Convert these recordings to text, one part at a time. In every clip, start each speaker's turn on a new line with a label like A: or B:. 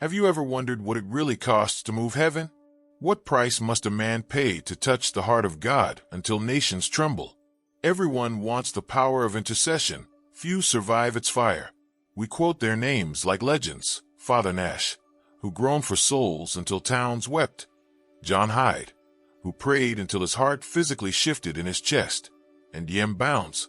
A: Have you ever wondered what it really costs to move heaven? What price must a man pay to touch the heart of God until nations tremble? Everyone wants the power of intercession. Few survive its fire. We quote their names like legends. Father Nash, who groaned for souls until towns wept. John Hyde, who prayed until his heart physically shifted in his chest. And Yem Bounds,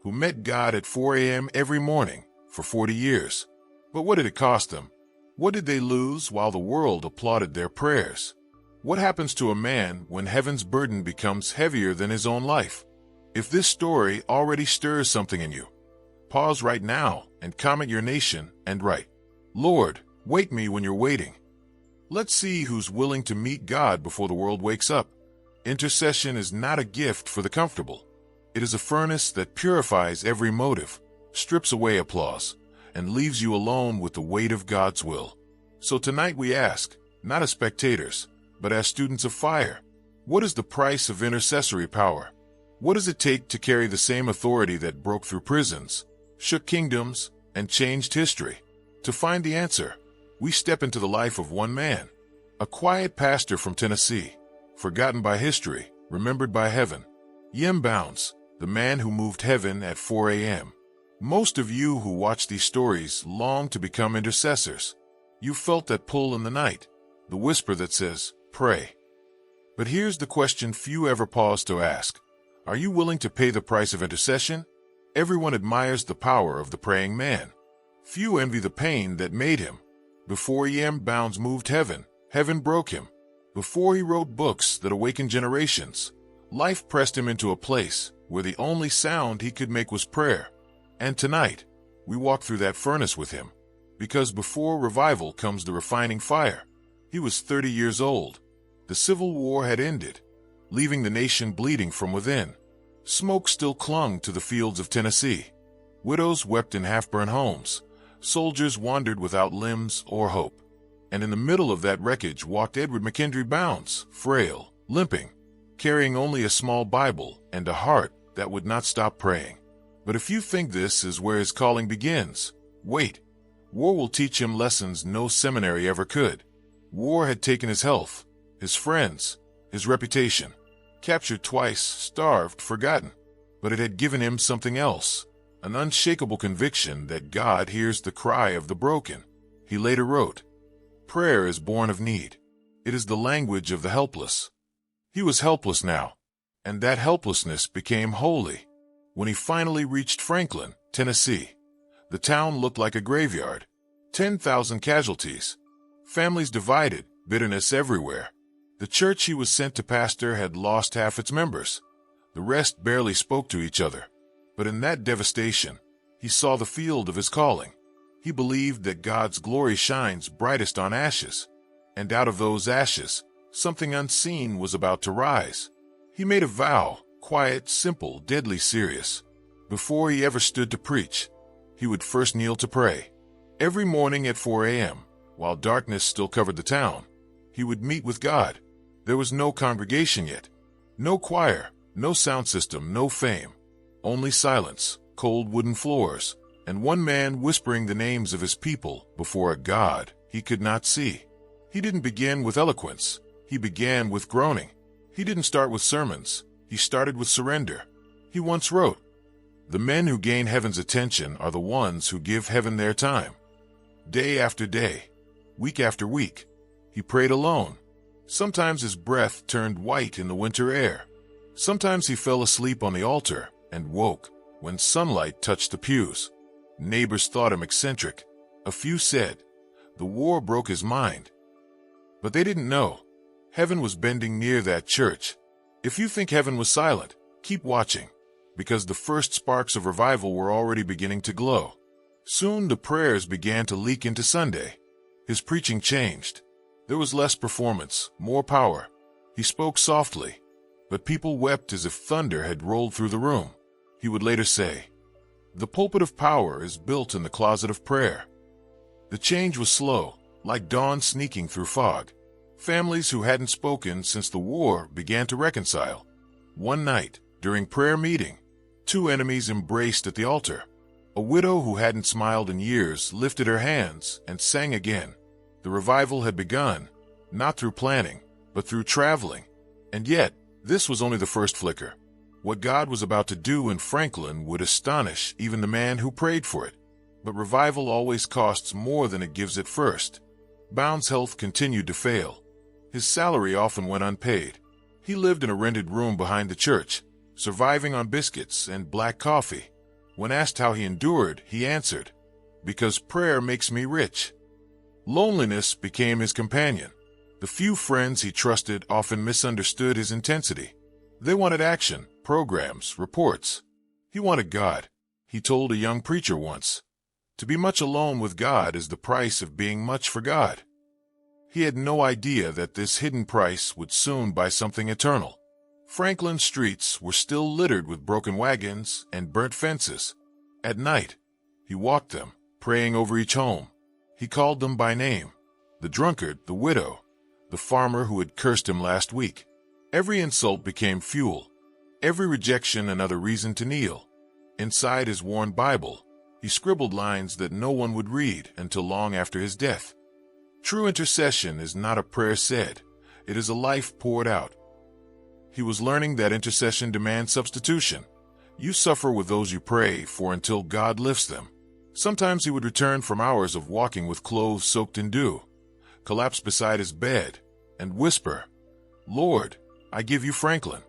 A: who met God at 4 a.m. every morning for 40 years. But what did it cost them? What did they lose while the world applauded their prayers? What happens to a man when heaven's burden becomes heavier than his own life? If this story already stirs something in you, pause right now and comment your nation and write, "Lord, wake me when you're waiting." Let's see who's willing to meet God before the world wakes up. Intercession is not a gift for the comfortable. It is a furnace that purifies every motive, strips away applause, and leaves you alone with the weight of God's will. So tonight we ask, not as spectators, but as students of fire, what is the price of intercessory power? What does it take to carry the same authority that broke through prisons, shook kingdoms, and changed history? To find the answer, we step into the life of one man, a quiet pastor from Tennessee, forgotten by history, remembered by heaven. Yem Bounds, the man who moved heaven at 4 a.m. Most of you who watch these stories long to become intercessors. You felt that pull in the night, the whisper that says, "Pray." But here's the question few ever pause to ask. Are you willing to pay the price of intercession? Everyone admires the power of the praying man. Few envy the pain that made him. Before Yem Bounds moved heaven, heaven broke him. Before he wrote books that awakened generations, life pressed him into a place where the only sound he could make was prayer. And tonight, we walk through that furnace with him, because before revival comes the refining fire. He was 30 years old. The Civil War had ended, leaving the nation bleeding from within. Smoke still clung to the fields of Tennessee. Widows wept in half-burned homes. Soldiers wandered without limbs or hope. And in the middle of that wreckage walked Edward McKendry Bounds, frail, limping, carrying only a small Bible and a heart that would not stop praying. But if you think this is where his calling begins, wait. War will teach him lessons no seminary ever could. War had taken his health, his friends, his reputation. Captured twice, starved, forgotten. But it had given him something else, an unshakable conviction that God hears the cry of the broken. He later wrote, "Prayer is born of need. It is the language of the helpless." He was helpless now, and that helplessness became holy. When he finally reached Franklin, Tennessee, the town looked like a graveyard. 10,000 casualties. Families divided, bitterness everywhere. The church he was sent to pastor had lost half its members. The rest barely spoke to each other. But in that devastation, he saw the field of his calling. He believed that God's glory shines brightest on ashes. And out of those ashes, something unseen was about to rise. He made a vow, quiet, simple, deadly serious. Before he ever stood to preach, he would first kneel to pray. Every morning at 4 a.m., while darkness still covered the town, he would meet with God. There was no congregation yet, no choir, no sound system, no fame, only silence, cold wooden floors, and one man whispering the names of his people before a God he could not see. He didn't begin with eloquence. He began with groaning. He didn't start with sermons. He started with surrender. He once wrote, "The men who gain heaven's attention are the ones who give heaven their time." Day after day, week after week, he prayed alone. Sometimes his breath turned white in the winter air. Sometimes he fell asleep on the altar and woke when sunlight touched the pews. Neighbors thought him eccentric. A few said, the war broke his mind. But they didn't know. Heaven was bending near that church. If you think heaven was silent, keep watching, because the first sparks of revival were already beginning to glow. Soon the prayers began to leak into Sunday. His preaching changed. There was less performance, more power. He spoke softly, but people wept as if thunder had rolled through the room. He would later say, "The pulpit of power is built in the closet of prayer." The change was slow, like dawn sneaking through fog. Families who hadn't spoken since the war began to reconcile. One night, during prayer meeting, two enemies embraced at the altar. A widow who hadn't smiled in years lifted her hands and sang again. The revival had begun, not through planning, but through traveling. And yet, this was only the first flicker. What God was about to do in Franklin would astonish even the man who prayed for it. But revival always costs more than it gives at first. Bound's health continued to fail. His salary often went unpaid. He lived in a rented room behind the church, surviving on biscuits and black coffee. When asked how he endured, he answered, "Because prayer makes me rich." Loneliness became his companion. The few friends he trusted often misunderstood his intensity. They wanted action, programs, reports. He wanted God. He told a young preacher once, "To be much alone with God is the price of being much for God." He had no idea that this hidden price would soon buy something eternal. Franklin's streets were still littered with broken wagons and burnt fences. At night, he walked them, praying over each home. He called them by name: the drunkard, the widow, the farmer who had cursed him last week. Every insult became fuel, every rejection another reason to kneel. Inside his worn Bible, he scribbled lines that no one would read until long after his death. True intercession is not a prayer said, it is a life poured out. He was learning that intercession demands substitution. You suffer with those you pray for until God lifts them. Sometimes he would return from hours of walking with clothes soaked in dew, collapse beside his bed, and whisper, "Lord, I give you Franklin."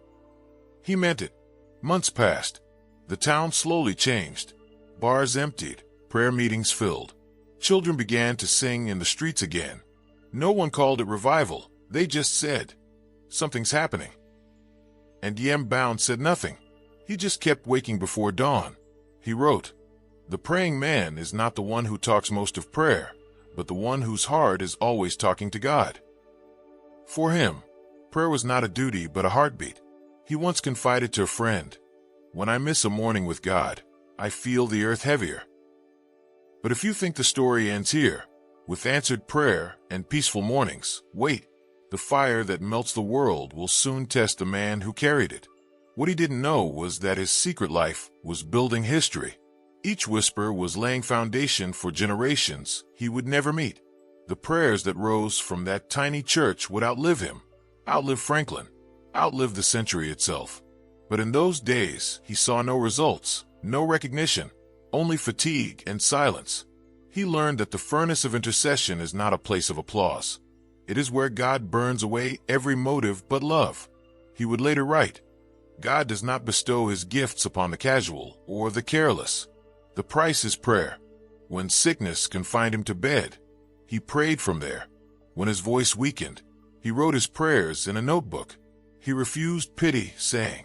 A: He meant it. Months passed. The town slowly changed. Bars emptied, prayer meetings filled. Children began to sing in the streets again. No one called it revival. They just said, "Something's happening." And Bound said nothing. He just kept waking before dawn. He wrote, "The praying man is not the one who talks most of prayer, but the one whose heart is always talking to God." For him, prayer was not a duty but a heartbeat. He once confided to a friend, "When I miss a morning with God, I feel the earth heavier." But if you think the story ends here, with answered prayer and peaceful mornings, wait. The fire that melts the world will soon test the man who carried it. What he didn't know was that his secret life was building history. Each whisper was laying foundation for generations he would never meet. The prayers that rose from that tiny church would outlive him, outlive Franklin, outlive the century itself. But in those days, he saw no results, no recognition, only fatigue and silence. He learned that the furnace of intercession is not a place of applause. It is where God burns away every motive but love. He would later write, "God does not bestow his gifts upon the casual or the careless. The price is prayer." When sickness confined him to bed, he prayed from there. When his voice weakened, he wrote his prayers in a notebook. He refused pity, saying,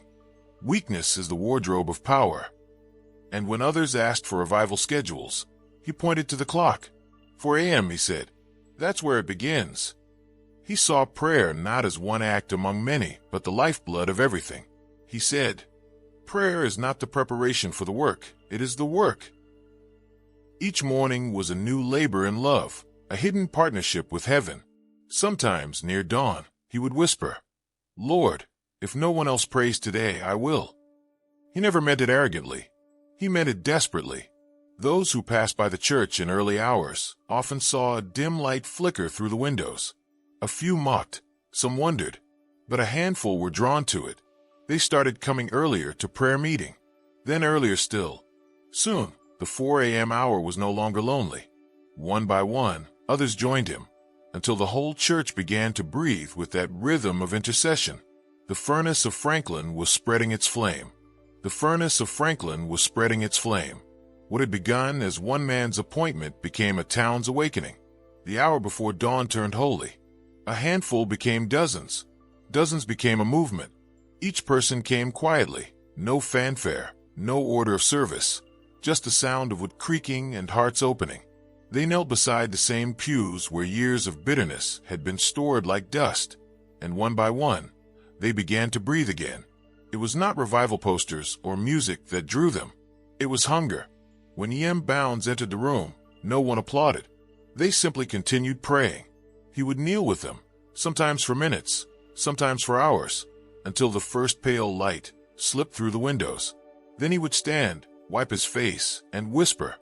A: "Weakness is the wardrobe of power." And when others asked for revival schedules, he pointed to the clock. 4 a.m., he said. That's where it begins. He saw prayer not as one act among many, but the lifeblood of everything. He said, "Prayer is not the preparation for the work, it is the work." Each morning was a new labor in love, a hidden partnership with heaven. Sometimes, near dawn, he would whisper, "Lord, if no one else prays today, I will." He never meant it arrogantly. He meant it desperately. Those who passed by the church in early hours often saw a dim light flicker through the windows. A few mocked, some wondered, but a handful were drawn to it. They started coming earlier to prayer meeting, then earlier still. Soon, the 4 a.m. hour was no longer lonely. One by one, others joined him, until the whole church began to breathe with that rhythm of intercession. The furnace of Franklin was spreading its flame. The furnace of Franklin was spreading its flame. What had begun as one man's appointment became a town's awakening. The hour before dawn turned holy. A handful became dozens. Dozens became a movement. Each person came quietly, no fanfare, no order of service, just the sound of wood creaking and hearts opening. They knelt beside the same pews where years of bitterness had been stored like dust, and one by one, they began to breathe again. It was not revival posters or music that drew them. It was hunger. When Bounds entered the room, no one applauded. They simply continued praying. He would kneel with them, sometimes for minutes, sometimes for hours, until the first pale light slipped through the windows. Then he would stand, wipe his face, and whisper,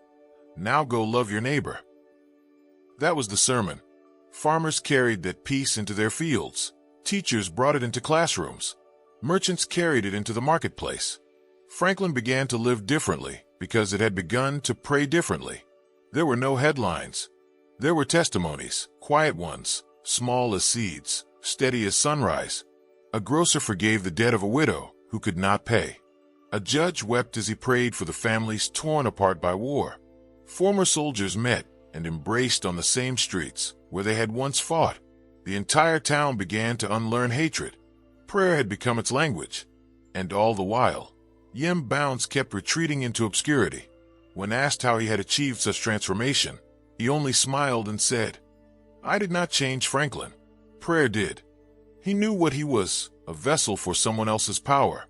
A: "Now go love your neighbor." That was the sermon. Farmers carried that peace into their fields. Teachers brought it into classrooms. Merchants carried it into the marketplace. Franklin began to live differently because it had begun to pray differently. There were no headlines. There were testimonies, quiet ones, small as seeds, steady as sunrise. A grocer forgave the debt of a widow who could not pay. A judge wept as he prayed for the families torn apart by war. Former soldiers met and embraced on the same streets where they had once fought. The entire town began to unlearn hatred. Prayer had become its language. And all the while, Yem Bounds kept retreating into obscurity. When asked how he had achieved such transformation, he only smiled and said, "I did not change Franklin. Prayer did." He knew what he was, a vessel for someone else's power.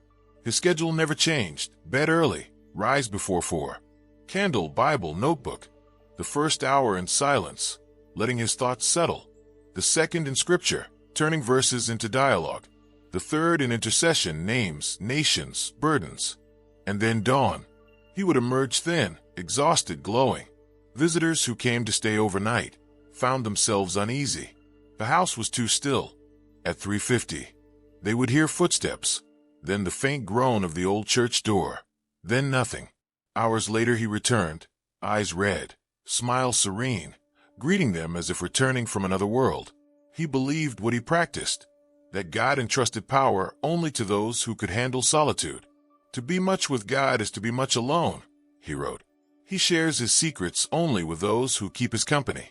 A: His schedule never changed. Bed early, rise before 4. Candle, Bible, notebook. The first hour in silence, letting his thoughts settle. The second in scripture, turning verses into dialogue. The third in intercession, names, nations, burdens. And then dawn. He would emerge thin, exhausted, glowing. Visitors who came to stay overnight found themselves uneasy. The house was too still. At 3:50, they would hear footsteps, then the faint groan of the old church door, then nothing. Hours later he returned, eyes red, smile serene, greeting them as if returning from another world. He believed what he practiced, that God entrusted power only to those who could handle solitude. To be much with God is to be much alone, he wrote. He shares his secrets only with those who keep his company.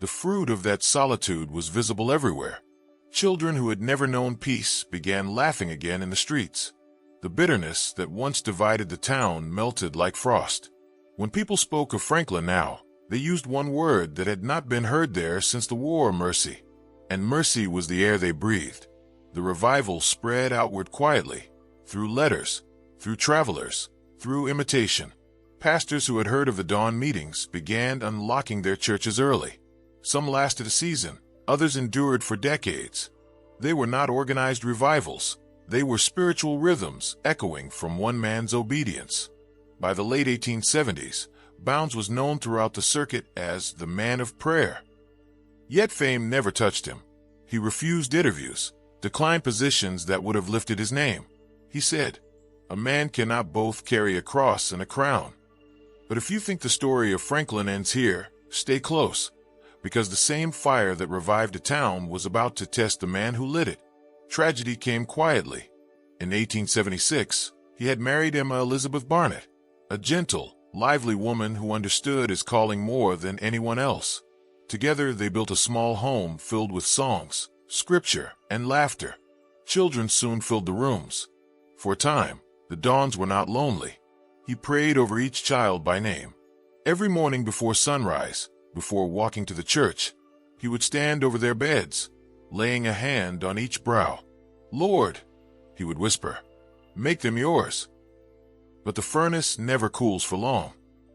A: The fruit of that solitude was visible everywhere. Children who had never known peace began laughing again in the streets. The bitterness that once divided the town melted like frost. When people spoke of Franklin now, they used one word that had not been heard there since the war, mercy. And mercy was the air they breathed. The revival spread outward quietly, through letters, through travelers, through imitation. Pastors who had heard of the dawn meetings began unlocking their churches early. Some lasted a season, others endured for decades. They were not organized revivals. They were spiritual rhythms echoing from one man's obedience. By the late 1870s, Bounds was known throughout the circuit as the man of prayer. Yet fame never touched him. He refused interviews, declined positions that would have lifted his name. He said, "A man cannot both carry a cross and a crown." But if you think the story of Franklin ends here, stay close, because the same fire that revived a town was about to test the man who lit it. Tragedy came quietly. In 1876, he had married Emma Elizabeth Barnett, a gentle, lively woman who understood his calling more than anyone else. Together they built a small home filled with songs, scripture, and laughter. Children soon filled the rooms. For a time, the dawns were not lonely. He prayed over each child by name. Every morning before sunrise, before walking to the church, he would stand over their beds, laying a hand on each brow. "Lord," he would whisper, "make them yours." But the furnace never cools for long.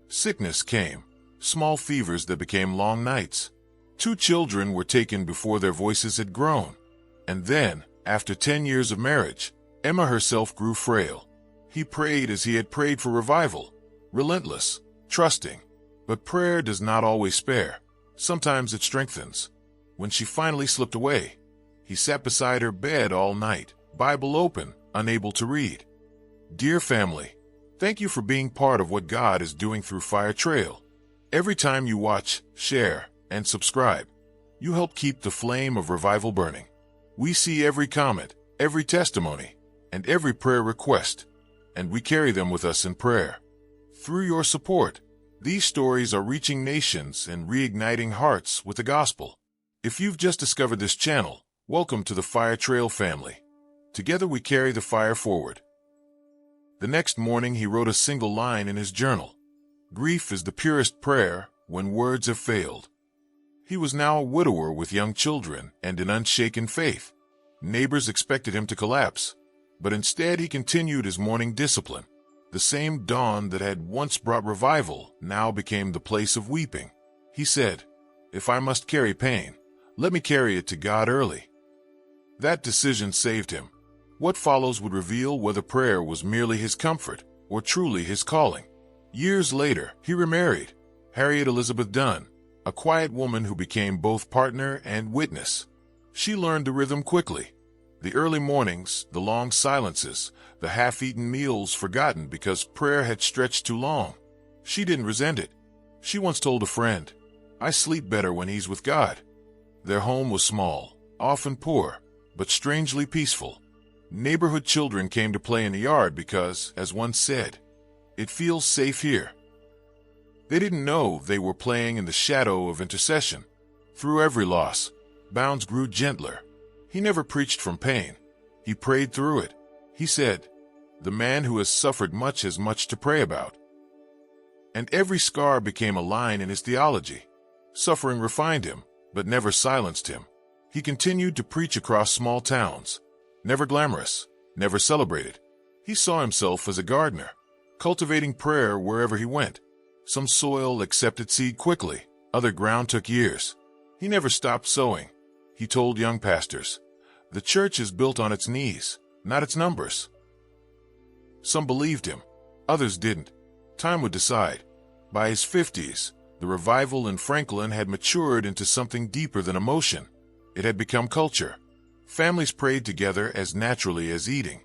A: Sickness came, small fevers that became long nights. 2 children were taken before their voices had grown. And then, after 10 years of marriage, Emma herself grew frail. He prayed as he had prayed for revival, relentless, trusting. But prayer does not always spare. Sometimes it strengthens. When she finally slipped away, he sat beside her bed all night, Bible open, unable to read. Dear family, thank you for being part of what God is doing through Fire Trail. Every time you watch, share, and subscribe, you help keep the flame of revival burning. We see every comment, every testimony, and every prayer request, and we carry them with us in prayer. Through your support, these stories are reaching nations and reigniting hearts with the gospel. If you've just discovered this channel, welcome to the Fire Trail family. Together we carry the fire forward. The next morning he wrote a single line in his journal. Grief is the purest prayer when words have failed. He was now a widower with young children and an unshaken faith. Neighbors expected him to collapse, but instead he continued his morning discipline. The same dawn that had once brought revival now became the place of weeping. He said, "If I must carry pain, let me carry it to God early." That decision saved him. What follows would reveal whether prayer was merely his comfort or truly his calling. Years later, he remarried Harriet Elizabeth Dunn, a quiet woman who became both partner and witness. She learned the rhythm quickly. The early mornings, the long silences, the half-eaten meals forgotten because prayer had stretched too long. She didn't resent it. She once told a friend, "I sleep better when he's with God." Their home was small, often poor, but strangely peaceful. Neighborhood children came to play in the yard because, as one said, "It feels safe here." They didn't know they were playing in the shadow of intercession. Through every loss, Bounds grew gentler. He never preached from pain. He prayed through it. He said, "The man who has suffered much has much to pray about." And every scar became a line in his theology. Suffering refined him, but never silenced him. He continued to preach across small towns. Never glamorous, never celebrated. He saw himself as a gardener, cultivating prayer wherever he went. Some soil accepted seed quickly, other ground took years. He never stopped sowing. He told young pastors, "The church is built on its knees, not its numbers." Some believed him, others didn't. Time would decide. By his 50s, the revival in Franklin had matured into something deeper than emotion. It had become culture. Families prayed together as naturally as eating.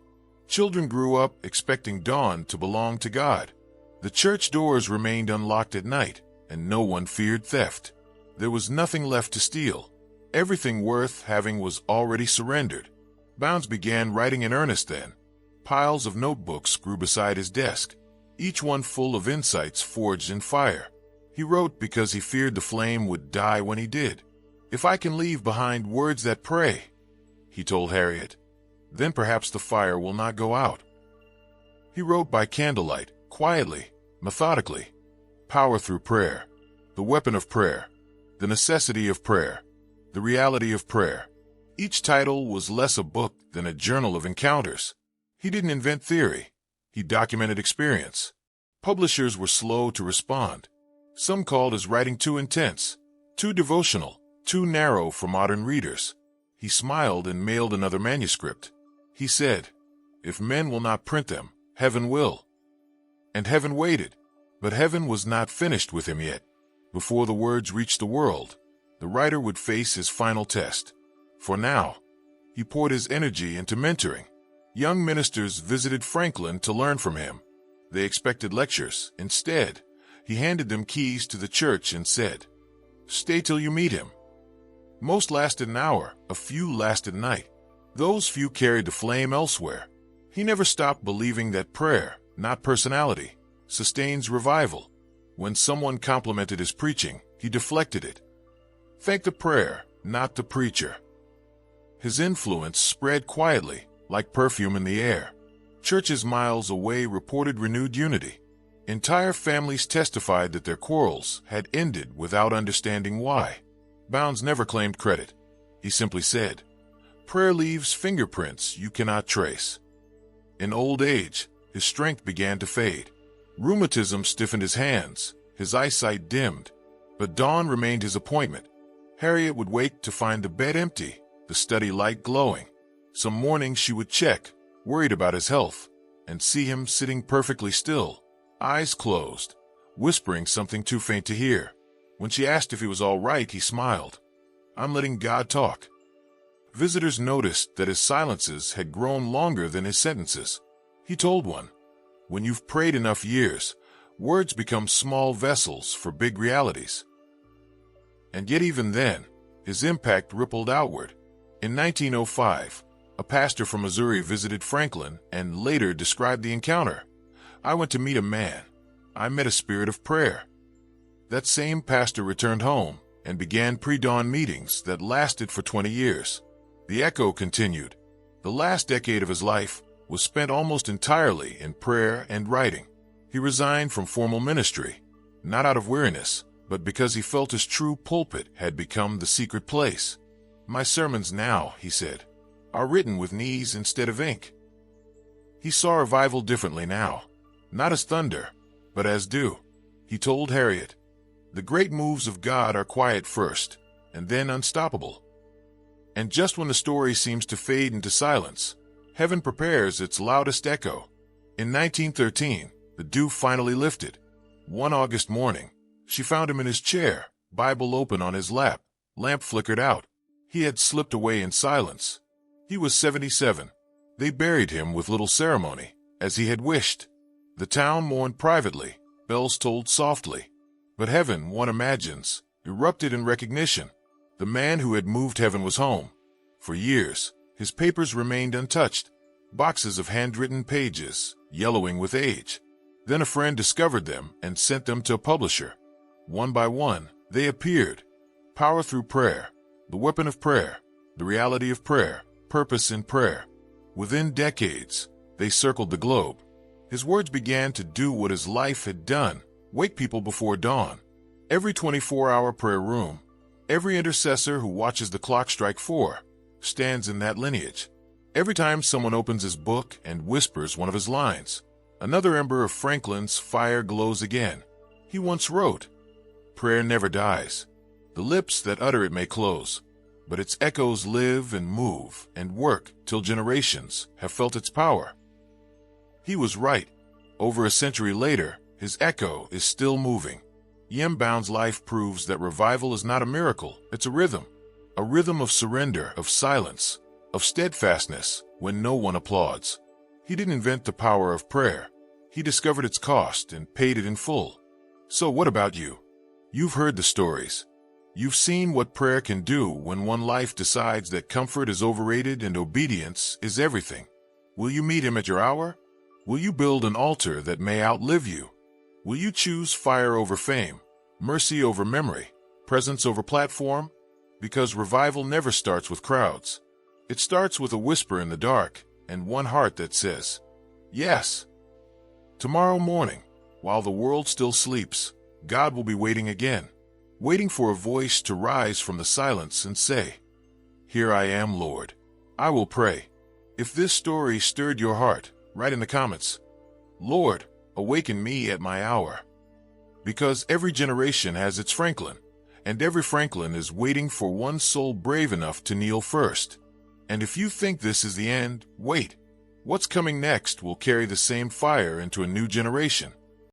A: Children grew up expecting dawn to belong to God. The church doors remained unlocked at night, and no one feared theft. There was nothing left to steal. Everything worth having was already surrendered. Bounds began writing in earnest then. Piles of notebooks grew beside his desk, each one full of insights forged in fire. He wrote because he feared the flame would die when he did. "If I can leave behind words that pray," he told Harriet, "then perhaps the fire will not go out." He wrote by candlelight, quietly, methodically. Power through prayer, the weapon of prayer, the necessity of prayer, the reality of prayer. Each title was less a book than a journal of encounters. He didn't invent theory. He documented experience. Publishers were slow to respond. Some called his writing too intense, too devotional, too narrow for modern readers. He smiled and mailed another manuscript. He said, "If men will not print them, heaven will." And heaven waited. But heaven was not finished with him yet. Before the words reached the world, the writer would face his final test. For now, he poured his energy into mentoring. Young ministers visited Franklin to learn from him. They expected lectures. Instead, he handed them keys to the church and said, "Stay till you meet him." Most lasted an hour, a few lasted a night. Those few carried the flame elsewhere. He never stopped believing that prayer, not personality, sustains revival. When someone complimented his preaching, he deflected it. Thank the prayer, not the preacher. His influence spread quietly, like perfume in the air. Churches miles away reported renewed unity. Entire families testified that their quarrels had ended without understanding why. Bounds never claimed credit. He simply said, "Prayer leaves fingerprints you cannot trace." In old age, his strength began to fade. Rheumatism stiffened his hands, his eyesight dimmed, but dawn remained his appointment. Harriet would wake to find the bed empty, the study light glowing. Some mornings she would check, worried about his health, and see him sitting perfectly still, eyes closed, whispering something too faint to hear. When she asked if he was all right, he smiled. "I'm letting God talk." Visitors noticed that his silences had grown longer than his sentences. He told one, "When you've prayed enough years, words become small vessels for big realities." And yet even then, his impact rippled outward. In 1905, a pastor from Missouri visited Franklin and later described the encounter. "I went to meet a man. I met a spirit of prayer." That same pastor returned home and began pre-dawn meetings that lasted for 20 years. The echo continued. The last decade of his life was spent almost entirely in prayer and writing. He resigned from formal ministry, not out of weariness, but because he felt his true pulpit had become the secret place. "My sermons now," he said, "are written with knees instead of ink." He saw revival differently now, not as thunder, but as dew. He told Harriet, "The great moves of God are quiet first, and then unstoppable." And just when the story seems to fade into silence, heaven prepares its loudest echo. In 1913, the dew finally lifted. One August morning, she found him in his chair, Bible open on his lap, lamp flickered out. He had slipped away in silence. He was 77. They buried him with little ceremony, as he had wished. The town mourned privately, bells tolled softly. But heaven, one imagines, erupted in recognition. The man who had moved heaven was home. For years, his papers remained untouched, boxes of handwritten pages, yellowing with age. Then a friend discovered them and sent them to a publisher. One by one, they appeared. Power through prayer, the weapon of prayer, the reality of prayer, purpose in prayer. Within decades, they circled the globe. His words began to do what his life had done, wake people before dawn. Every 24-hour prayer room, every intercessor who watches the clock strike 4, stands in that lineage. Every time someone opens his book and whispers one of his lines, another ember of Franklin's fire glows again. He once wrote, "Prayer never dies. The lips that utter it may close, but its echoes live and move and work till generations have felt its power." He was right. Over a century later, his echo is still moving. Yem Bound's life proves that revival is not a miracle, it's a rhythm of surrender, of silence, of steadfastness when no one applauds. He didn't invent the power of prayer. He discovered its cost and paid it in full. So what about you? You've heard the stories. You've seen what prayer can do when one life decides that comfort is overrated and obedience is everything. Will you meet him at your hour? Will you build an altar that may outlive you? Will you choose fire over fame, mercy over memory, presence over platform? Because revival never starts with crowds. It starts with a whisper in the dark and one heart that says, yes. Tomorrow morning, while the world still sleeps, God will be waiting again, waiting for a voice to rise from the silence and say, "Here I am, Lord. I will pray." If this story stirred your heart, write in the comments, "Lord, awaken me at my hour." Because every generation has its Franklin, and every Franklin is waiting for one soul brave enough to kneel first. And if you think this is the end, wait. What's coming next will carry the same fire into a new generation.